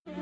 శ్రీ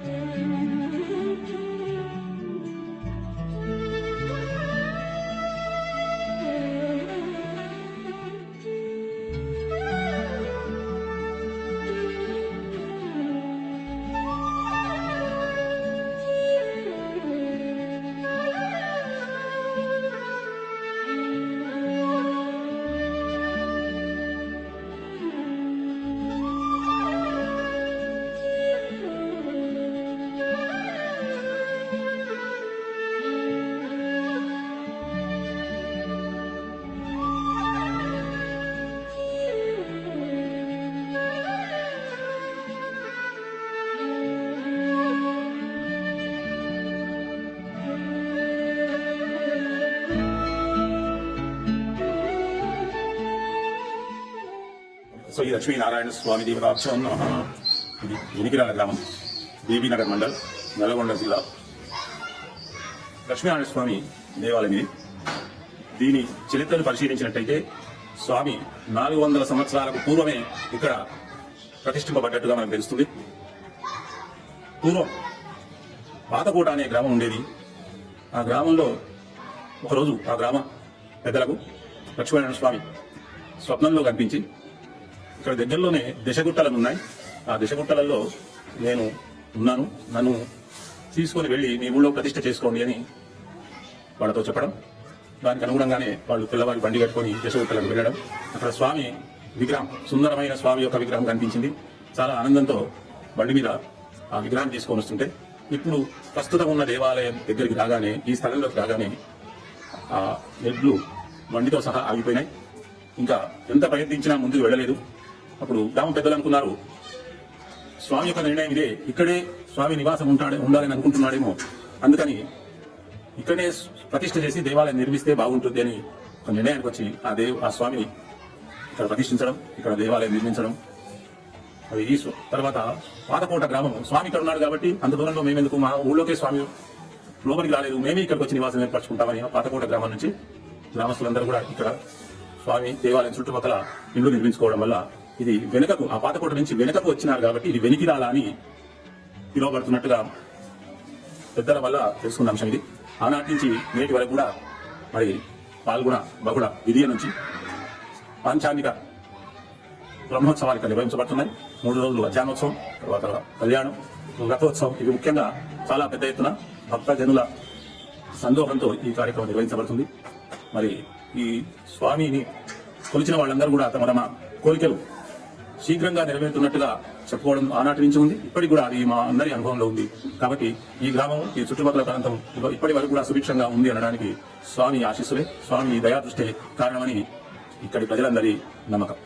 లక్ష్మీనారాయణ స్వామి దేవతాక్షం ఇది ఎనికిరాల గ్రామం, బీబీనగర్ మండల్, నల్గొండ జిల్లా. లక్ష్మీనారాయణ స్వామి దేవాలయం ఇది. దీని చరిత్రను పరిశీలించినట్టయితే స్వామి 400 సంవత్సరాలకు పూర్వమే ఇక్కడ ప్రతిష్ఠింపబడ్డట్టుగా మనకు తెలుస్తుంది. పూర్వం పాతకోట అనే గ్రామం ఉండేది. ఆ గ్రామంలో ఒకరోజు ఆ గ్రామ పెద్దలకు లక్ష్మీనారాయణ స్వామి స్వప్నంలో కనిపించి, ఇక్కడ దగ్గరలోనే దశగుట్టలు ఉన్నాయి, ఆ దశగుట్టలలో నేను ఉన్నాను, నన్ను తీసుకొని వెళ్ళి మీ ఊళ్ళో ప్రతిష్ఠ చేసుకోండి అని వాళ్ళతో చెప్పడం. దానికి అనుగుణంగానే వాళ్ళు పిల్లవారి బండి కట్టుకొని దశగుట్టలకు వెళ్ళడం. అక్కడ స్వామి విగ్రహం, సుందరమైన స్వామి యొక్క విగ్రహం కనిపించింది. చాలా ఆనందంతో బండి మీద ఆ విగ్రహాన్ని తీసుకొని వస్తుంటే, ఇప్పుడు ప్రస్తుతం ఉన్న దేవాలయం దగ్గరికి రాగానే, ఈ స్థలంలోకి రాగానే ఆ ఎడ్లు బండితో సహా ఆగిపోయినాయి. ఇంకా ఎంత ప్రయత్నించినా ముందుకు వెళ్ళలేదు. అప్పుడు గ్రామ పెద్దలు అనుకున్నారు, స్వామి యొక్క నిర్ణయం ఇదే, ఇక్కడే స్వామి నివాసం ఉండాలని అనుకుంటున్నాడేమో, అందుకని ఇక్కడే ప్రతిష్ఠ చేసి దేవాలయం నిర్మిస్తే బాగుంటుంది అని ఒక నిర్ణయానికి వచ్చి ఆ స్వామిని ఇక్కడ ప్రతిష్ఠించడం, ఇక్కడ దేవాలయం నిర్మించడం. అది ఈ తర్వాత పాతకోట గ్రామం, స్వామి ఇక్కడ ఉన్నాడు కాబట్టి అంత దూరంలో మేమెందుకు, మా ఊళ్ళోకే స్వామి లోపలికి రాలేదు, మేమే ఇక్కడికి వచ్చి నివాసం ఏర్పరచుకుంటామని పాతకోట గ్రామం నుంచి గ్రామస్తులందరూ కూడా ఇక్కడ స్వామి దేవాలయం చుట్టుపక్కల ఇల్లు నిర్మించుకోవడం వల్ల ఇది వెనుకకు, ఆ పాతకోట నుంచి వెనుకకు వచ్చినారు కాబట్టి ఇది వెనికిరాల అని పిలువబడుతున్నట్టుగా పెద్దల వల్ల తెలుసుకున్న అంశం ఇది. ఆనాటి నుంచి నేటి వరకు కూడా మరి పాల్గొన బహుళ విధియ నుంచి పాంచాంగిక బ్రహ్మోత్సవాలు ఇక్కడ నిర్వహించబడుతున్నాయి. 3 రోజులు అధ్యానోత్సవం, తర్వాత కళ్యాణం, రథోత్సవం, ఇవి ముఖ్యంగా చాలా పెద్ద ఎత్తున భక్తజనుల సందోహంతో ఈ కార్యక్రమం నిర్వహించబడుతుంది. మరి ఈ స్వామిని కొలిచిన వాళ్ళందరూ కూడా తమ తమ కోరికలు శీఘ్రంగా నెరవేరుతున్నట్టుగా చెప్పుకోవడం ఆనాటి నుంచి ఉంది. ఇప్పటికి కూడా అది మా అందరి అనుభవంలో ఉంది. కాబట్టి ఈ గ్రామం, ఈ చుట్టుపక్కల ప్రాంతం ఇప్పటి వరకు కూడా సుభిక్షంగా ఉంది అనడానికి స్వామి ఆశీస్సులే, స్వామి దయాదృష్టే కారణమని ఇక్కడి ప్రజలందరి నమ్మకం.